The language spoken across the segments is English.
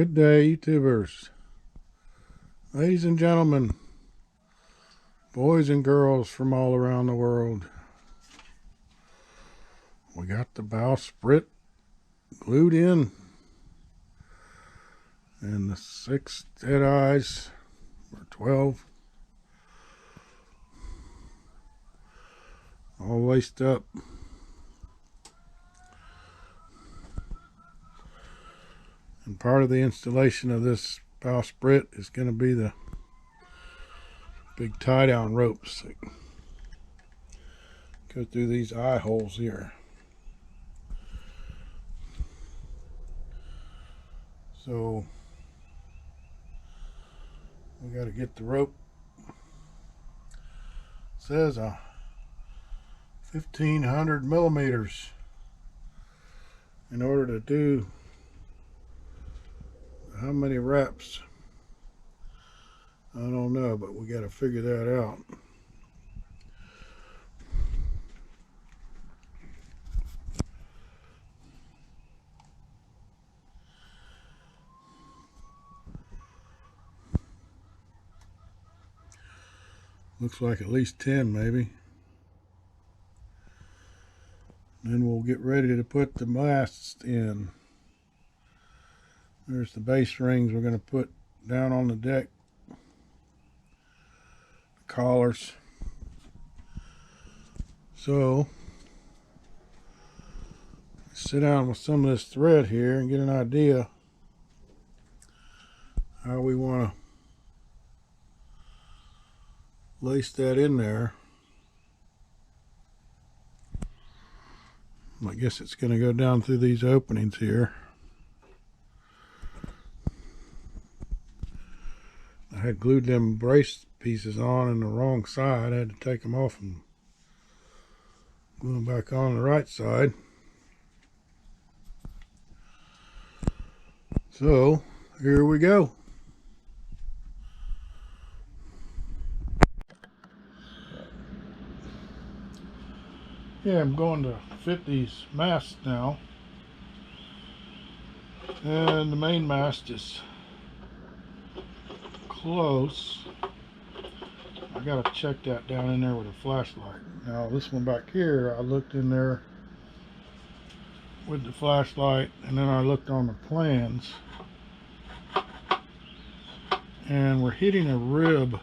Good day, YouTubers. Ladies and gentlemen, boys and girls from all around the world. We got the bowsprit glued in, and the 6 dead eyes, or 12, all laced up. And part of the installation of this bowsprit is going to be the big tie-down ropes that go through these eye holes here. So we got to get the rope. It says 1,500 millimeters in order to do how many reps. I don't know, but we got to figure that out. Looks like at least 10 maybe. Then we'll get ready to put the masts in. There's the base rings we're going to put down on the deck. The collars. So, sit down with some of this thread here and get an idea how we want to lace that in there. I guess it's going to go down through these openings here. I had glued them brace pieces on the wrong side. I had to take them off and glue them back on the right side. So here we go. Yeah, I'm going to fit these masts now, and the main mast is close. I gotta check that down in there with a flashlight. Now this one back here, I looked in there with the flashlight, and then I looked on the plans, and we're hitting a rib,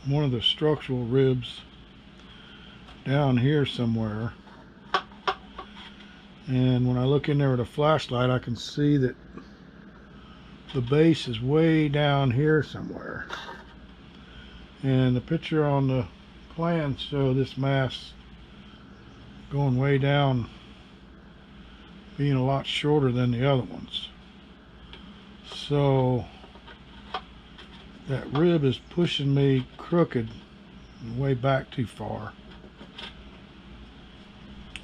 one of the structural ribs down here somewhere. And when I look in there with a flashlight, I can see that the base is way down here somewhere. And the picture on the plan shows this mast going way down, being a lot shorter than the other ones. So that rib is pushing me crooked and way back too far.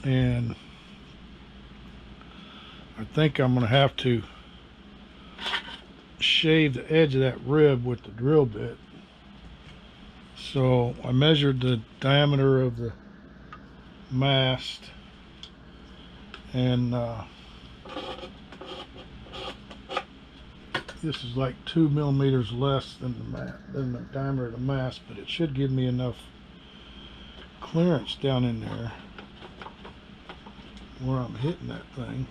And I think I'm going to have to shave the edge of that rib with the drill bit. So I measured the diameter of the mast, and this is like 2 millimeters less than the diameter of the mast, but it should give me enough clearance down in there where I'm hitting that thing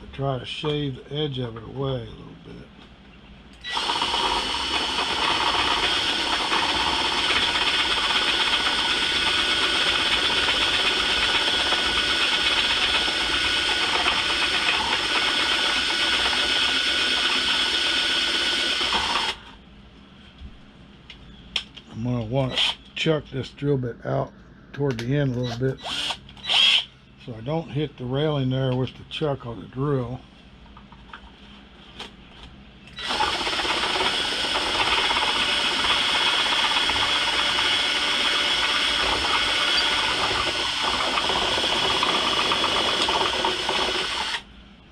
to try to shave the edge of it away a little bit. I'm going to want to chuck this drill bit out toward the end a little bit, so I don't hit the railing there with the chuck on the drill.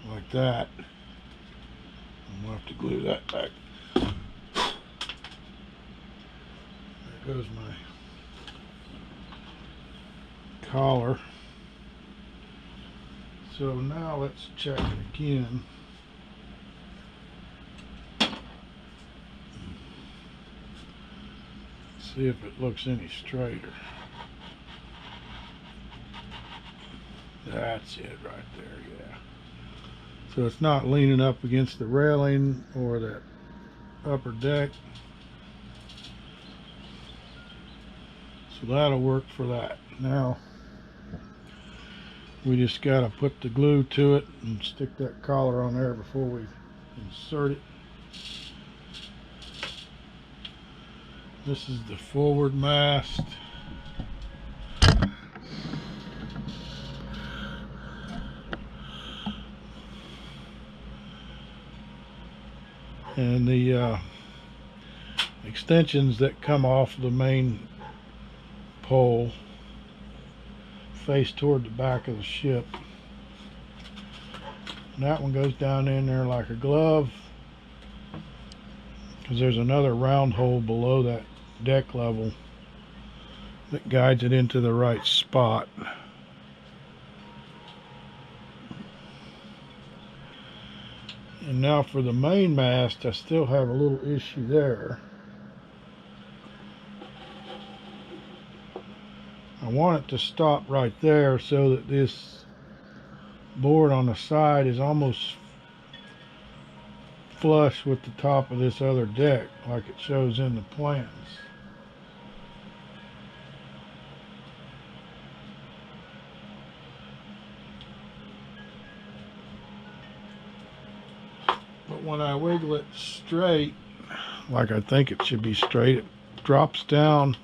Like that. I'm going to have to glue that back. There goes my collar. So now let's check it again. See if it looks any straighter. That's it right there, yeah. So it's not leaning up against the railing or that upper deck. So that'll work for that. Now we just got to put the glue to it and stick that collar on there before we insert it. This is the forward mast. And the extensions that come off the main pole face toward the back of the ship. And that one goes down in there like a glove, because there's another round hole below that deck level that guides it into the right spot. And now for the main mast, I still have a little issue there. I want it to stop right there so that this board on the side is almost flush with the top of this other deck, like it shows in the plans. But when I wiggle it straight, like I think it should be straight, it drops down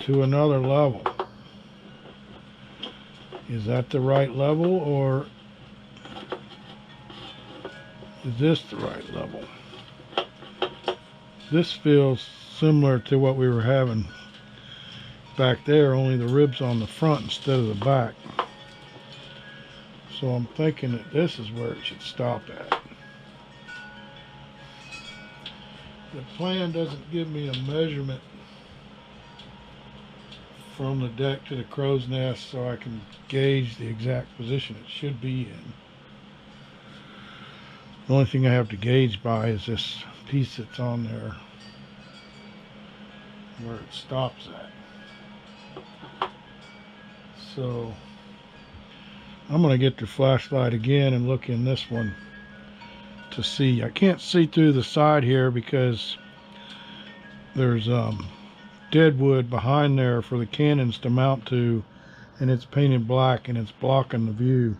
to another level. Is that the right level, or is this the right level? This feels similar to what we were having back there, only the ribs on the front instead of the back. So I'm thinking that this is where it should stop at. The plan doesn't give me a measurement from the deck to the crow's nest, so I can gauge the exact position it should be in. The only thing I have to gauge by is this piece that's on there where it stops at. So I'm going to get the flashlight again and look in this one to see. I can't see through the side here because there's dead wood behind there for the cannons to mount to, and it's painted black and it's blocking the view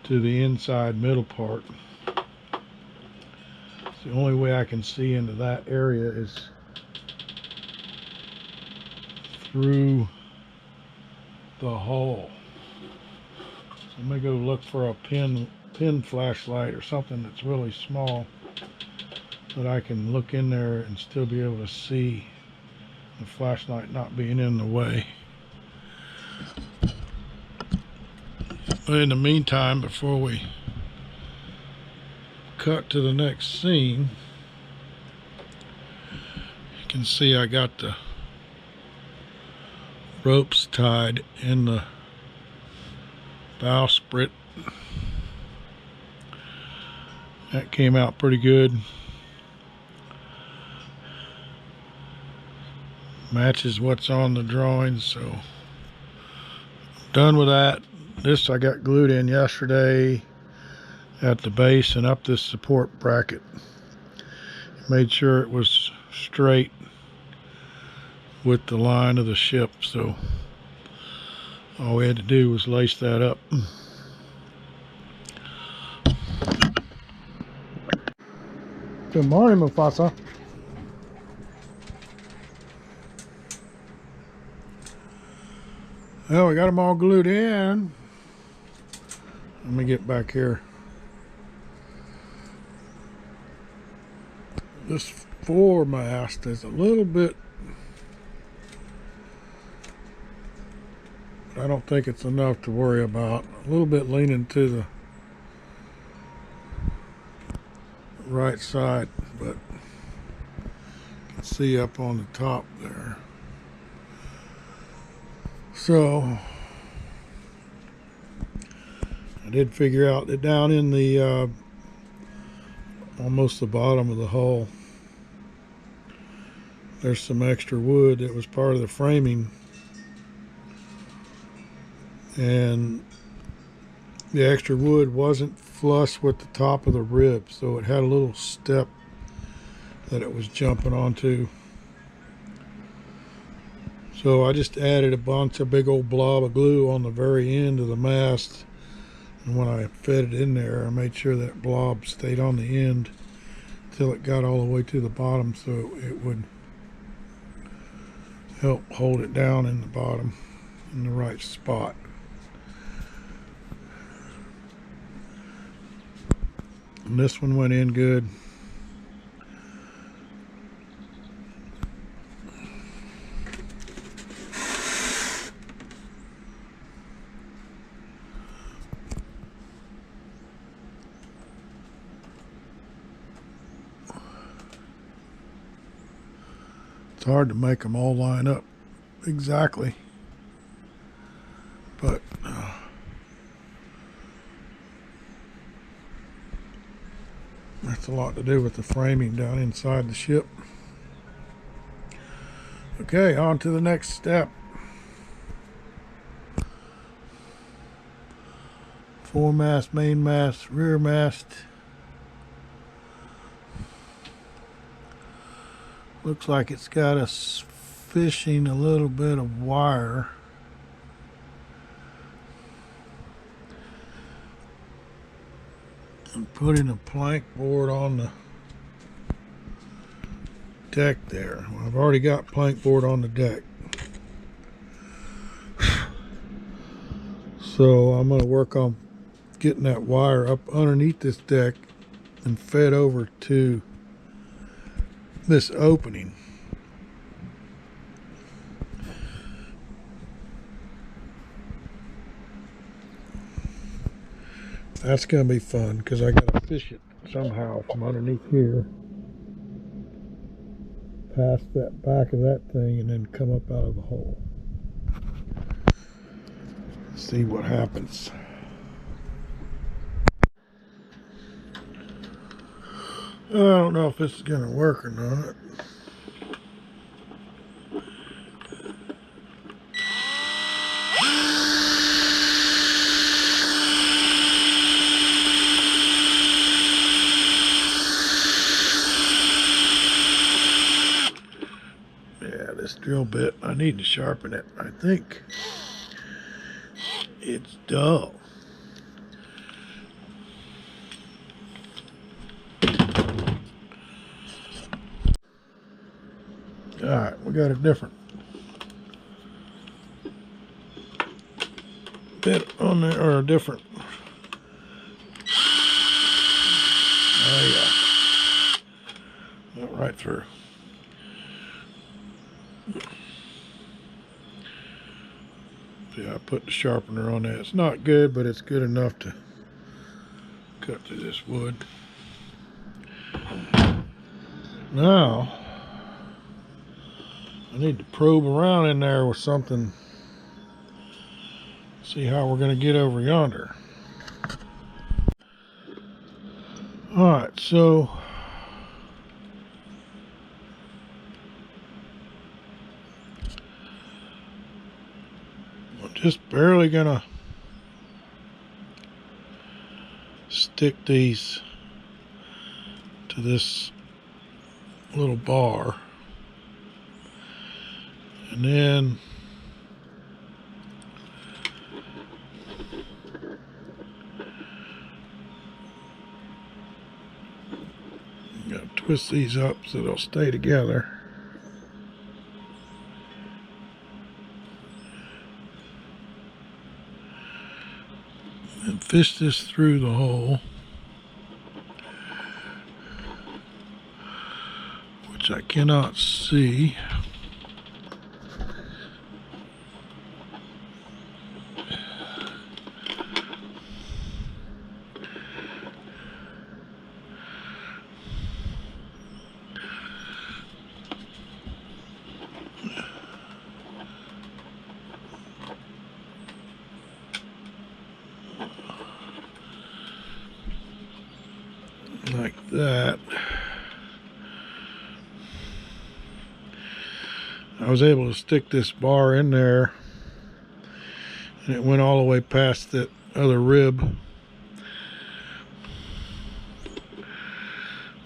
to the inside middle part. The only way I can see into that area is through the hole. So I'm gonna go look for a pin flashlight or something that's really small that I can look in there and still be able to see, the flashlight not being in the way. But in the meantime, before we cut to the next scene, you can see I got the ropes tied in the bowsprit. That came out pretty good. Matches what's on the drawings, so done with that. This I got glued in yesterday at the base and up this support bracket. Made sure it was straight with the line of the ship, so all we had to do was lace that up. Good morning, Mufasa. Well, we got them all glued in. Let me get back here. This foremast is a little bit, I don't think it's enough to worry about. A little bit leaning to the right side, but you can see up on the top there. So I did figure out that down in the almost the bottom of the hull, there's some extra wood that was part of the framing, and the extra wood wasn't flush with the top of the rib, so it had a little step that it was jumping onto. So I just added a bunch of big old blob of glue on the very end of the mast, and when I fed it in there, I made sure that blob stayed on the end till it got all the way to the bottom, so it would help hold it down in the bottom in the right spot. And this one went in good. It's hard to make them all line up exactly, but that's a lot to do with the framing down inside the ship. Okay, on to the next step. Foremast, main mast, rear mast. Looks like it's got us fishing a little bit of wire. And putting a plank board on the deck there. Well, I've already got plank board on the deck. So I'm going to work on getting that wire up underneath this deck and fed over to this opening. That's going to be fun because I got to fish it somehow from underneath here, past that back of that thing, and then come up out of the hole. See what happens. I don't know if this is going to work or not. Yeah, this drill bit, I need to sharpen it. I think it's dull. Alright, we got a different bit on there, or a different. Oh yeah. Went right through. See, I put the sharpener on that. It's not good, but it's good enough to cut through this wood. Now, I need to probe around in there with something. See how we're going to get over yonder. Alright, so I'm just barely going to stick these to this little bar. And then I'm going to twist these up so they'll stay together. And fish this through the hole, which I cannot see. like that. I was able to stick this bar in there, and it went all the way past that other rib.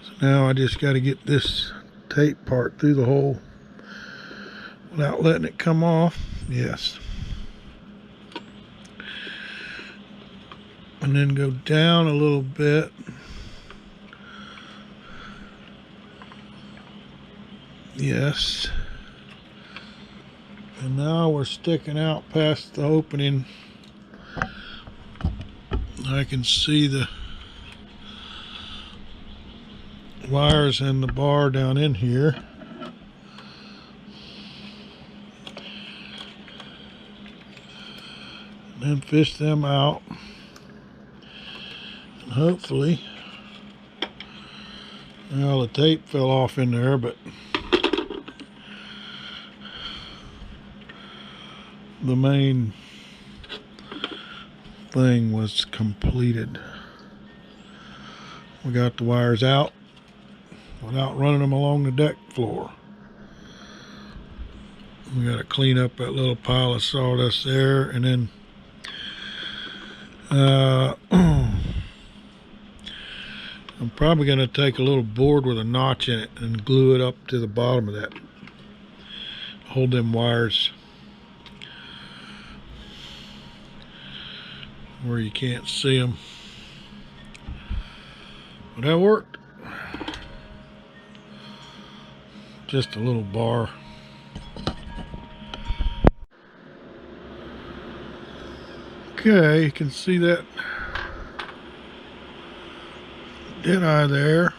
So now I just got to get this tape part through the hole without letting it come off. Yes. And then go down a little bit. Yes. And now we're sticking out past the opening. I can see the wires and the bar down in here. And then fish them out. And hopefully, well, the tape fell off in there, but the main thing was completed. We got the wires out without running them along the deck floor. We got to clean up that little pile of sawdust there, and then I'm probably going to take a little board with a notch in it and glue it up to the bottom of that. Hold them wires where you can't see them. But that worked. Just a little bar. Okay, you can see that dead eye there.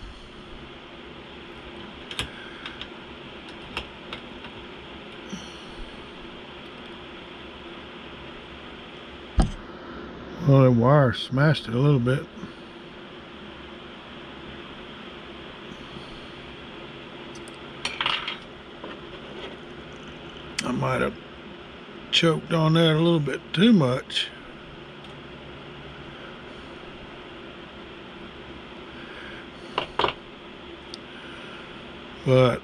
Well, the wire smashed it a little bit. I might have choked on that a little bit too much. But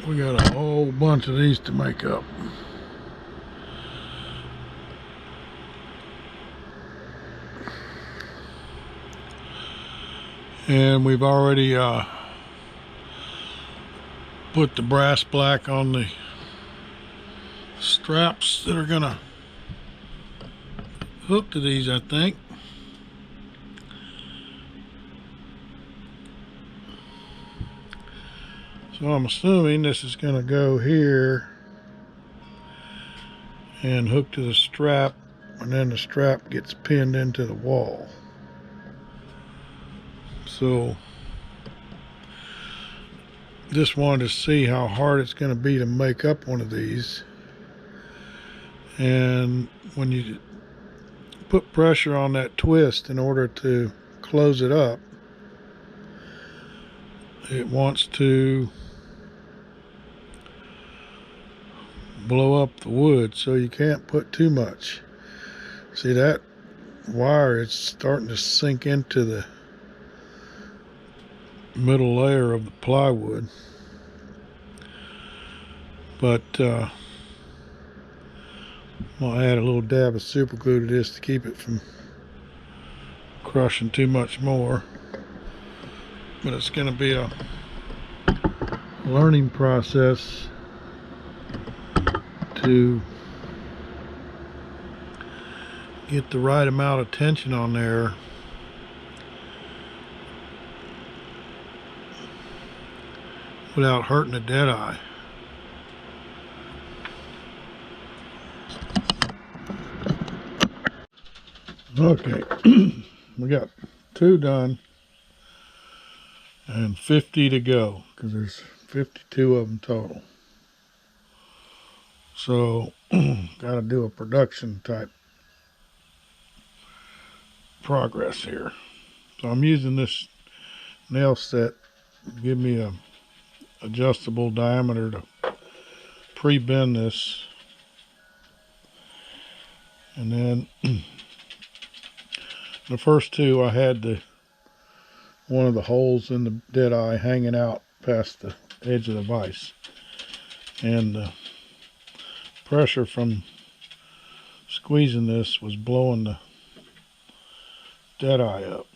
we got a whole bunch of these to make up. And we've already put the brass black on the straps that are gonna hook to these, I think. So I'm assuming this is gonna go here and hook to the strap, and then the strap gets pinned into the wall. So just wanted to see how hard it's going to be to make up one of these. And when you put pressure on that twist in order to close it up, it wants to blow up the wood, so you can't put too much. See, that wire is starting to sink into the middle layer of the plywood. But I'm gonna add a little dab of super glue to this to keep it from crushing too much more. But it's gonna be a learning process to get the right amount of tension on there without hurting the dead eye. Okay, we got 2 done and 50 to go, because there's 52 of them total. So got to do a production type progress here. So I'm using this nail set to give me a adjustable diameter to pre-bend this, and then The first two I had one of the holes in the dead eye hanging out past the edge of the vise, and the pressure from squeezing this was blowing the dead eye up.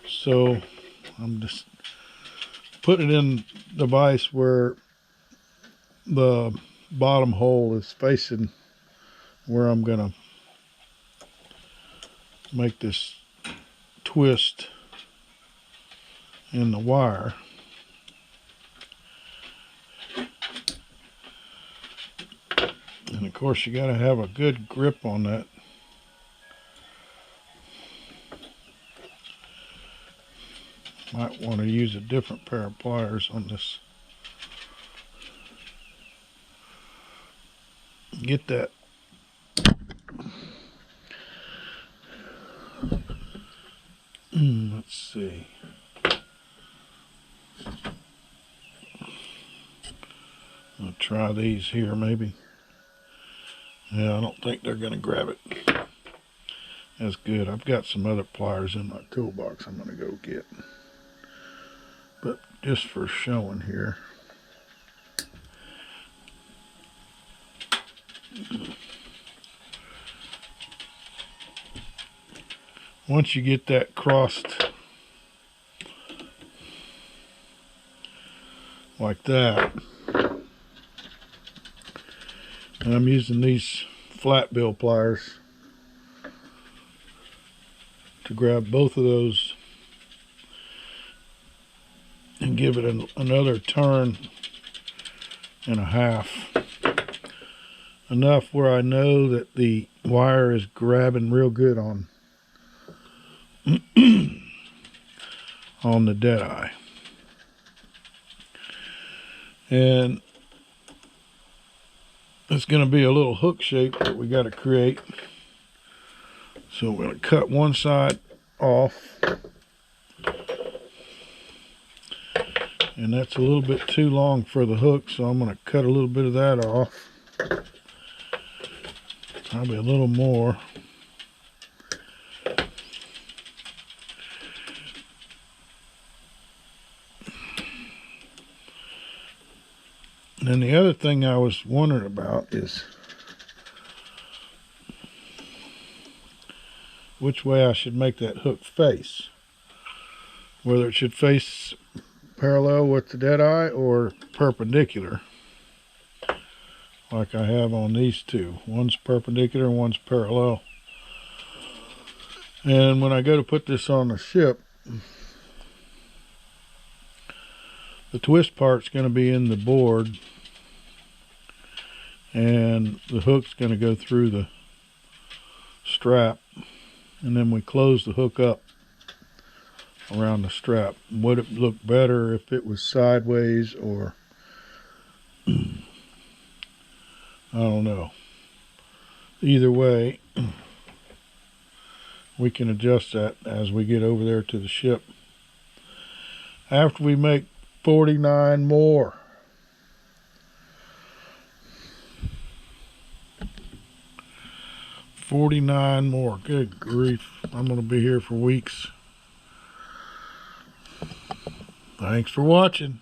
So I'm just putting it in the vise where the bottom hole is facing where I'm gonna make this twist in the wire. And of course you got to have a good grip on that. Might want to use a different pair of pliers on this. Get that. Let's see. I'll try these here maybe. Yeah, I don't think they're going to grab it. That's good. I've got some other pliers in my toolbox I'm going to go get. But just for showing here. Once you get that crossed like that, and I'm using these flat bill pliers to grab both of those and give it another turn and a half. Enough where I know that the wire is grabbing real good on on the dead eye. And it's going to be a little hook shape that we got to create. So we're going to cut one side off. And that's a little bit too long for the hook, so I'm going to cut a little bit of that off. Probably a little more. And then the other thing I was wondering about is which way I should make that hook face. Whether it should face parallel with the dead eye or perpendicular, like I have on these two. One's perpendicular and one's parallel. And when I go to put this on the ship, the twist part's going to be in the board, and the hook's going to go through the strap, and then we close the hook up around the strap. Would it look better if it was sideways, or I don't know. Either way, we can adjust that as we get over there to the ship. After we make 49 more. Good grief. I'm going to be here for weeks. Thanks for watching.